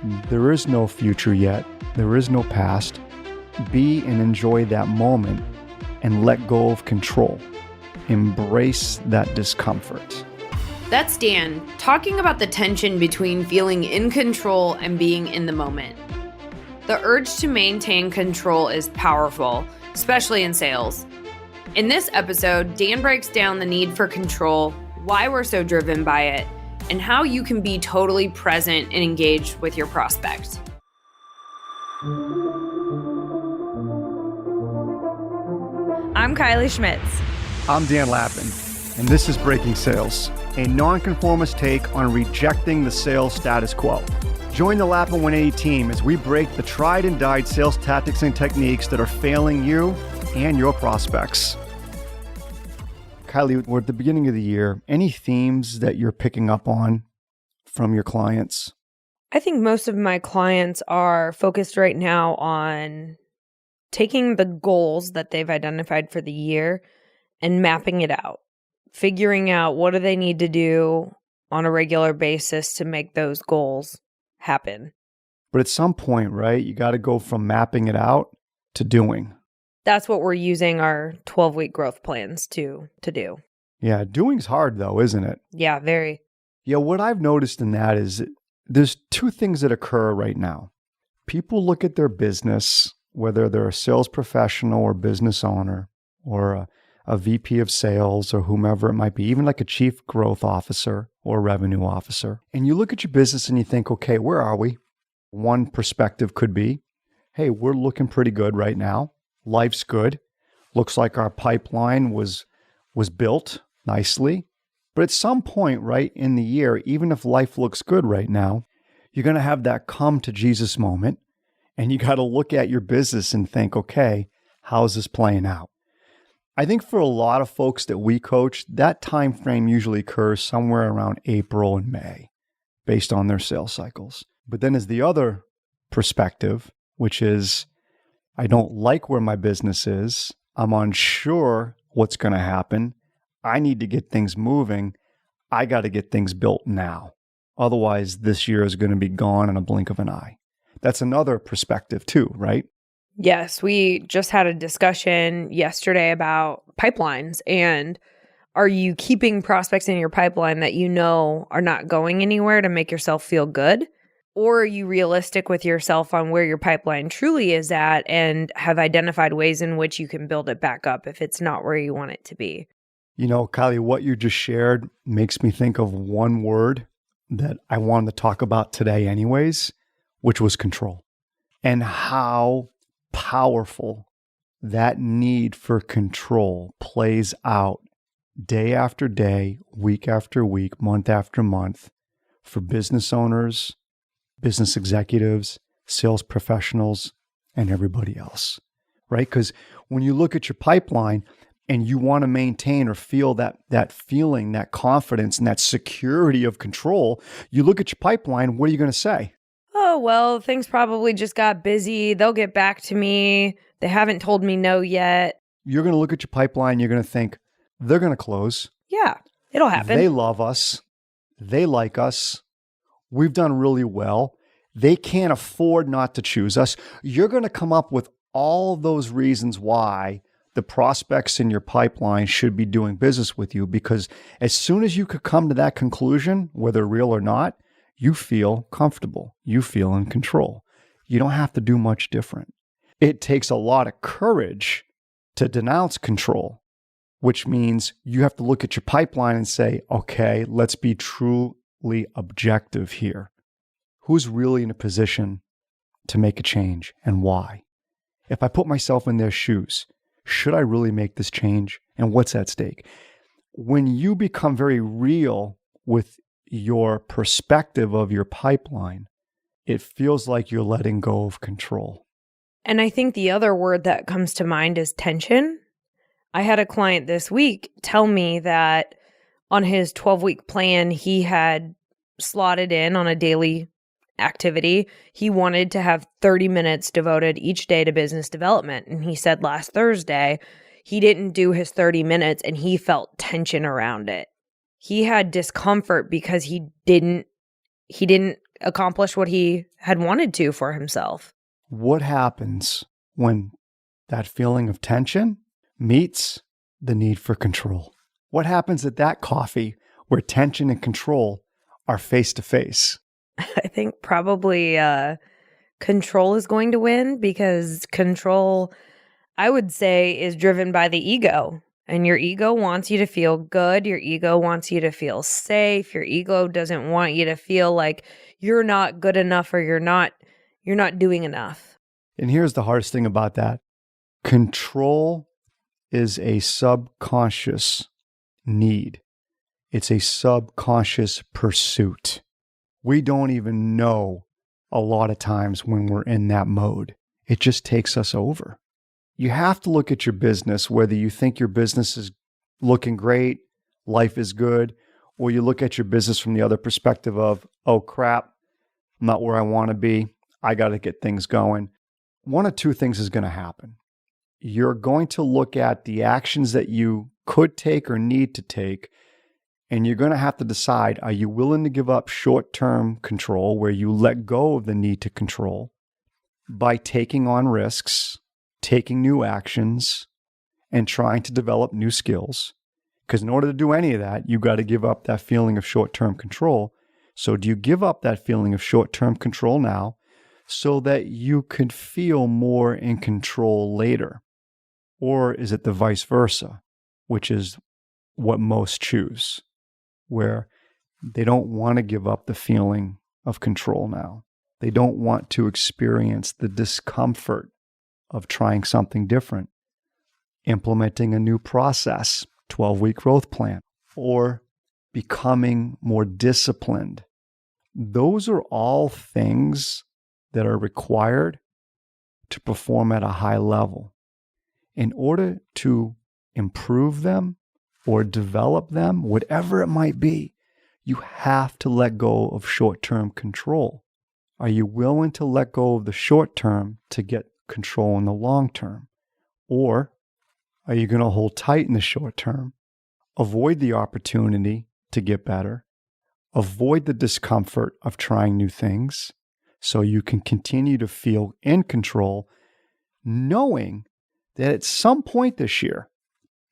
There is no future yet. There is no past. Be and enjoy that moment and let go of control. Embrace that discomfort. That's Dan talking about the tension between feeling in control and being in the moment. The urge to maintain control is powerful, especially in sales. In this episode, Dan breaks down the need for control, why we're so driven by it, and how you can be totally present and engaged with your prospect. I'm Kiley Schmitz. I'm Dan Lappin, and this is Breaking Sales, a nonconformist take on rejecting the sales status quo. Join the Lappin 180 team as we break the tried and died sales tactics and techniques that are failing you and your prospects. Kiley, we're at the beginning of the year. Any themes that you're picking up on from your clients? I think most of my clients are focused right now on taking the goals that they've identified for the year and mapping it out, figuring out what do they need to do on a regular basis to make those goals happen. But at some point, right, you got to go from mapping it out to doing. That's what we're using our 12-week growth plans to do. Yeah, doing's hard though, isn't it? Yeah, very. Yeah, what I've noticed in that is there's two things that occur right now. People look at their business, whether they're a sales professional or business owner or a VP of sales or whomever it might be, even like a chief growth officer or revenue officer. And you look at your business and you think, okay, where are we? One perspective could be, hey, we're looking pretty good right now. Life's good. Looks like our pipeline was built nicely. But at some point, right, in the year, even if life looks good right now, you're going to have that come to Jesus moment. And you got to look at your business and think, okay, how's this playing out? I think for a lot of folks that we coach, that time frame usually occurs somewhere around April and May based on their sales cycles. But then there's the other perspective, which is, I don't like where my business is. I'm unsure what's going to happen. I need to get things moving. I got to get things built now. Otherwise, this year is going to be gone in a blink of an eye. That's another perspective too, right? Yes, we just had a discussion yesterday about pipelines. And are you keeping prospects in your pipeline that you know are not going anywhere to make yourself feel good? Or are you realistic with yourself on where your pipeline truly is at and have identified ways in which you can build it back up if it's not where you want it to be? You know, Kiley, what you just shared makes me think of one word that I wanted to talk about today anyways, which was control. And how powerful that need for control plays out day after day, week after week, month after month for business owners, business executives, sales professionals, and everybody else, right? Because when you look at your pipeline and you want to maintain or feel that feeling, that confidence, and that security of control, you look at your pipeline, what are you going to say? Oh, well, things probably just got busy. They'll get back to me. They haven't told me no yet. You're going to look at your pipeline, you're going to think, they're going to close. Yeah, it'll happen. They love us. They like us. We've done really well. They can't afford not to choose us. You're going to come up with all those reasons why the prospects in your pipeline should be doing business with you, because as soon as you could come to that conclusion, whether real or not, you feel comfortable. You feel in control. You don't have to do much different. It takes a lot of courage to denounce control, which means you have to look at your pipeline and say, okay, let's be truly objective here. Who's really in a position to make a change and why? If I put myself in their shoes, should I really make this change? And what's at stake? When you become very real with your perspective of your pipeline, it feels like you're letting go of control. And I think the other word that comes to mind is tension. I had a client this week tell me that on his 12-week plan, he had slotted in on a daily activity. He wanted to have 30 minutes devoted each day to business development. And he said last Thursday, he didn't do his 30 minutes and he felt tension around it. He had discomfort because he didn't accomplish what he had wanted to for himself. What happens when that feeling of tension meets the need for control? What happens at that coffee where tension and control are face to face? I think probably control is going to win, because control, I would say, is driven by the ego. And your ego wants you to feel good. Your ego wants you to feel safe. Your ego doesn't want you to feel like you're not good enough or you're not doing enough. And here's the hardest thing about that. Control is a subconscious need. It's a subconscious pursuit. We don't even know a lot of times when we're in that mode. It just takes us over. You have to look at your business, whether you think your business is looking great, life is good, or you look at your business from the other perspective of, oh crap, I'm not where I want to be. I got to get things going. One of two things is going to happen. You're going to look at the actions that you could take or need to take, and you're going to have to decide, are you willing to give up short-term control where you let go of the need to control by taking on risks, taking new actions, and trying to develop new skills? Because in order to do any of that, you've got to give up that feeling of short-term control. So do you give up that feeling of short-term control now so that you could feel more in control later? Or is it the vice versa, which is what most choose, where they don't want to give up the feeling of control now. They don't want to experience the discomfort of trying something different, implementing a new process, 12-week growth plan, or becoming more disciplined. Those are all things that are required to perform at a high level. In order to improve them or develop them, whatever it might be, you have to let go of short-term control. Are you willing to let go of the short term to get control in the long term? Or are you going to hold tight in the short term, avoid the opportunity to get better, avoid the discomfort of trying new things so you can continue to feel in control, knowing that at some point this year,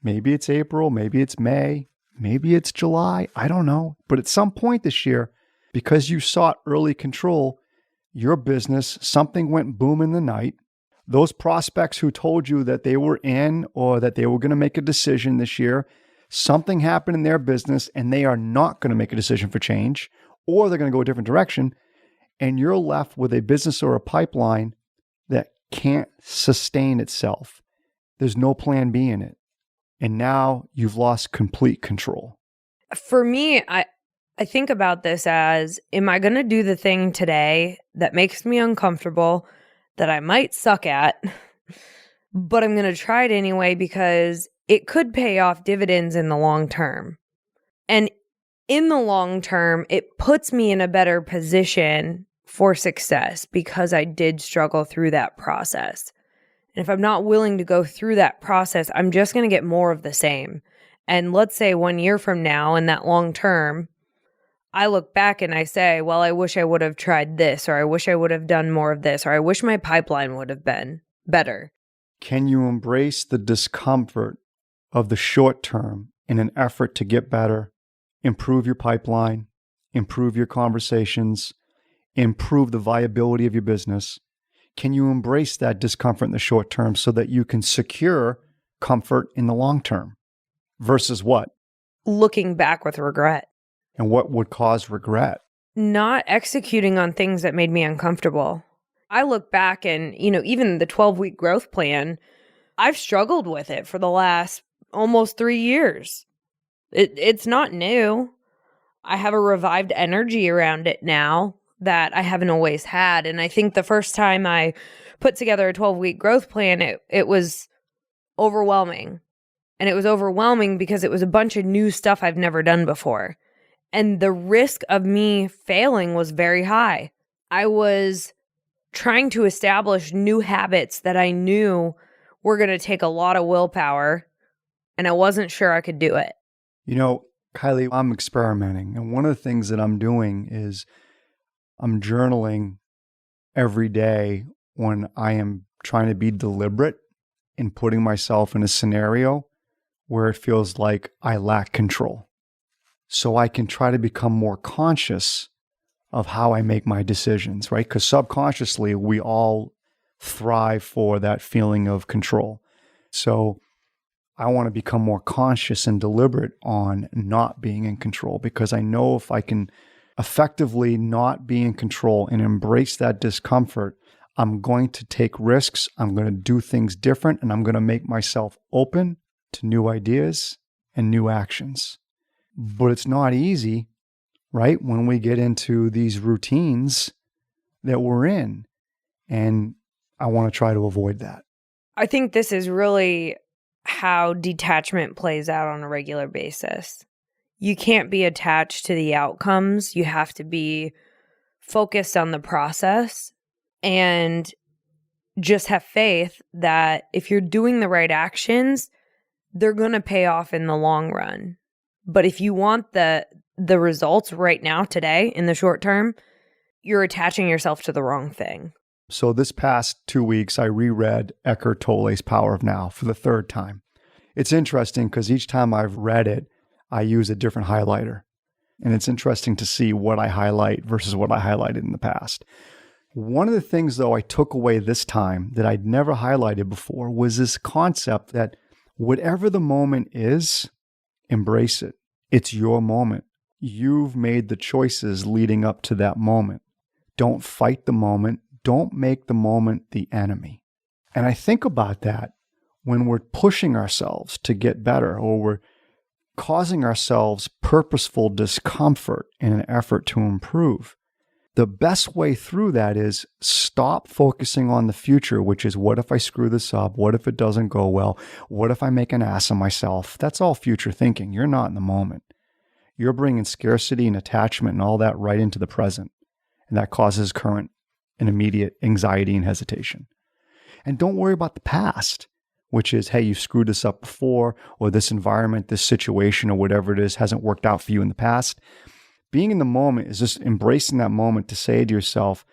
maybe it's April, maybe it's May, maybe it's July, I don't know, but at some point this year, because you sought early control, your business, something went boom in the night. Those prospects who told you that they were in or that they were going to make a decision this year, something happened in their business and they are not going to make a decision for change, or they're going to go a different direction, and you're left with a business or a pipeline that can't sustain itself. There's no plan B in it. And now you've lost complete control. For me, I think about this as, am I going to do the thing today that makes me uncomfortable, that I might suck at, but I'm going to try it anyway because it could pay off dividends in the long term. And in the long term, it puts me in a better position for success because I did struggle through that process. And if I'm not willing to go through that process, I'm just going to get more of the same. And let's say 1 year from now, in that long term, I look back and I say, well, I wish I would have tried this, or I wish I would have done more of this, or I wish my pipeline would have been better. Can you embrace the discomfort of the short term in an effort to get better, improve your pipeline, improve your conversations, improve the viability of your business? Can you embrace that discomfort in the short term so that you can secure comfort in the long term? Versus what? Looking back with regret. And what would cause regret? Not executing on things that made me uncomfortable. I look back and, even the 12-week growth plan, I've struggled with it for the last almost 3 years. It's not new. I have a revived energy around it now that I haven't always had. And I think the first time I put together a 12-week growth plan, it was overwhelming. And it was overwhelming because it was a bunch of new stuff I've never done before. And the risk of me failing was very high. I was trying to establish new habits that I knew were going to take a lot of willpower, and I wasn't sure I could do it. Kiley, I'm experimenting. And one of the things that I'm doing is I'm journaling every day when I am trying to be deliberate in putting myself in a scenario where it feels like I lack control. So I can try to become more conscious of how I make my decisions, right? Because subconsciously, we all thrive for that feeling of control. So I want to become more conscious and deliberate on not being in control, because I know if I can effectively not be in control and embrace that discomfort, I'm going to take risks, I'm going to do things different, and I'm going to make myself open to new ideas and new actions. But it's not easy, right? When we get into these routines that we're in, and I want to try to avoid that. I think this is really how detachment plays out on a regular basis. You can't be attached to the outcomes. You have to be focused on the process and just have faith that if you're doing the right actions, they're going to pay off in the long run. But if you want the results right now, today, in the short term, you're attaching yourself to the wrong thing. So this past 2 weeks, I reread Eckhart Tolle's Power of Now for the third time. It's interesting because each time I've read it, I use a different highlighter. And it's interesting to see what I highlight versus what I highlighted in the past. One of the things, though, I took away this time that I'd never highlighted before was this concept that whatever the moment is, embrace it. It's your moment. You've made the choices leading up to that moment. Don't fight the moment. Don't make the moment the enemy. And I think about that when we're pushing ourselves to get better, or we're causing ourselves purposeful discomfort in an effort to improve. The best way through that is stop focusing on the future, which is, what if I screw this up? What if it doesn't go well? What if I make an ass of myself? That's all future thinking. You're not in the moment. You're bringing scarcity and attachment and all that right into the present. And that causes current and immediate anxiety and hesitation. And don't worry about the past, which is, hey, you screwed this up before, or this environment, this situation, or whatever it is hasn't worked out for you in the past. Being in the moment is just embracing that moment to say to yourself,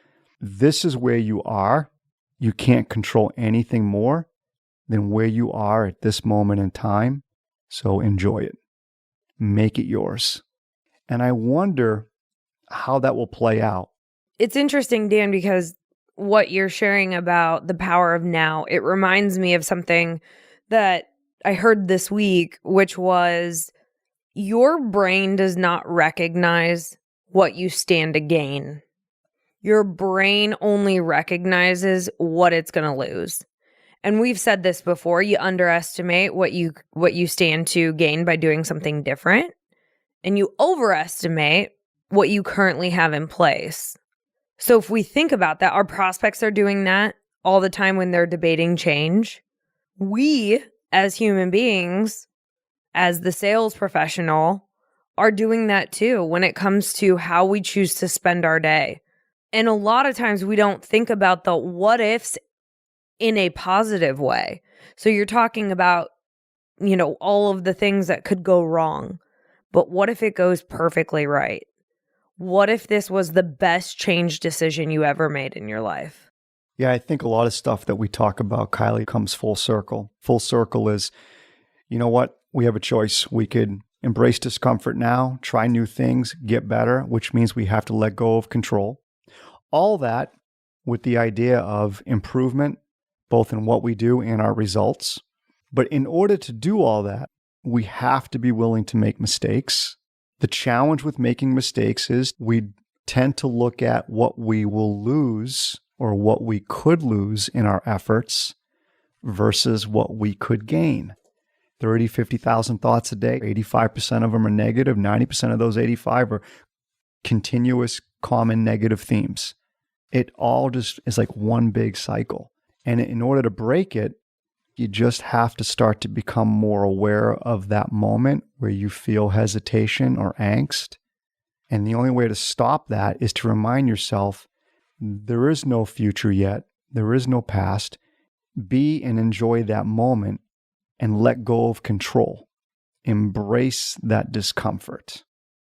this is where you are. You can't control anything more than where you are at this moment in time. So enjoy it. Make it yours. And I wonder how that will play out. It's interesting, Dan, because what you're sharing about the power of now, it reminds me of something that I heard this week, which was, your brain does not recognize what you stand to gain. Your brain only recognizes what it's going to lose. And we've said this before, you underestimate what you stand to gain by doing something different, and you overestimate what you currently have in place. So if we think about that, our prospects are doing that all the time when they're debating change. We, as human beings, as the sales professional, are doing that too when it comes to how we choose to spend our day. And a lot of times we don't think about the what ifs in a positive way. So you're talking about, all of the things that could go wrong. But what if it goes perfectly right? What if this was the best change decision you ever made in your life? Yeah, I think a lot of stuff that we talk about, Kiley, comes full circle. Full circle is, you know what? We have a choice. We could embrace discomfort now, try new things, get better, which means we have to let go of control. All that with the idea of improvement, both in what we do and our results. But in order to do all that, we have to be willing to make mistakes. The challenge with making mistakes is we tend to look at what we will lose or what we could lose in our efforts versus what we could gain. 30, 50,000 thoughts a day, 85% of them are negative, 90% of those 85 are continuous, common negative themes. It all just is like one big cycle. And in order to break it, you just have to start to become more aware of that moment where you feel hesitation or angst. And the only way to stop that is to remind yourself, there is no future yet. There is no past. Be and enjoy that moment and let go of control. Embrace that discomfort.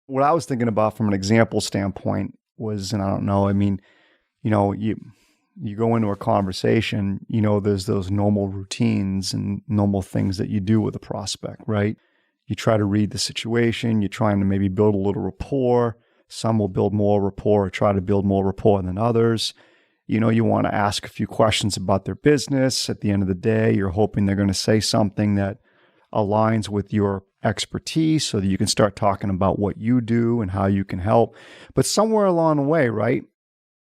What I was thinking about from an example standpoint was, and I don't know, I mean, you go into a conversation, there's those normal routines and normal things that you do with a prospect, right? You try to read the situation, you're trying to maybe build a little rapport. Some will build more rapport or try to build more rapport than others. You want to ask a few questions about their business. At the end of the day, you're hoping they're going to say something that aligns with your expertise so that you can start talking about what you do and how you can help. But somewhere along the way, right,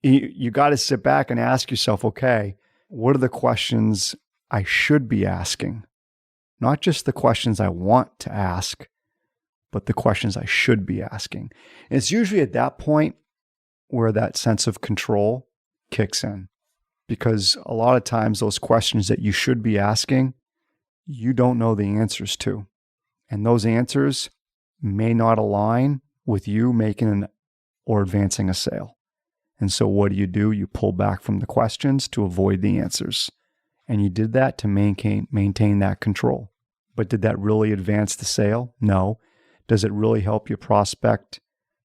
you got to sit back and ask yourself, okay, what are the questions I should be asking? Not just the questions I want to ask, but the questions I should be asking. And it's usually at that point where that sense of control kicks in, because a lot of times those questions that you should be asking, you don't know the answers to. And those answers may not align with you making or advancing a sale. And so what do? You pull back from the questions to avoid the answers. And you did that to maintain that control. But did that really advance the sale? No. Does it really help your prospect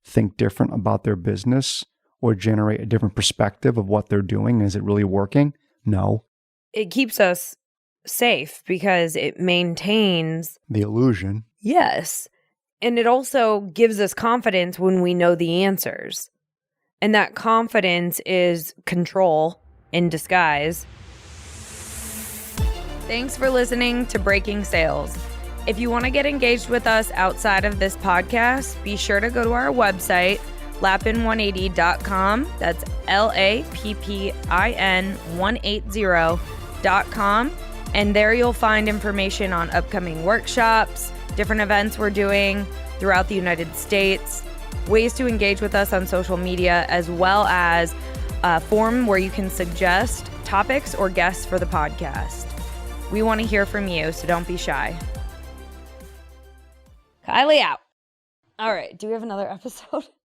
think different about their business or generate a different perspective of what they're doing? Is it really working? No. It keeps us safe because it maintains the illusion. Yes. And it also gives us confidence when we know the answers. And that confidence is control in disguise. Thanks for listening to Breaking Sales. If you want to get engaged with us outside of this podcast, be sure to go to our website, lappin180.com. That's LAPPIN180.com. And there you'll find information on upcoming workshops, different events we're doing throughout the United States, ways to engage with us on social media, as well as a form where you can suggest topics or guests for the podcast. We want to hear from you, so don't be shy. Kiley out. All right. Do we have another episode?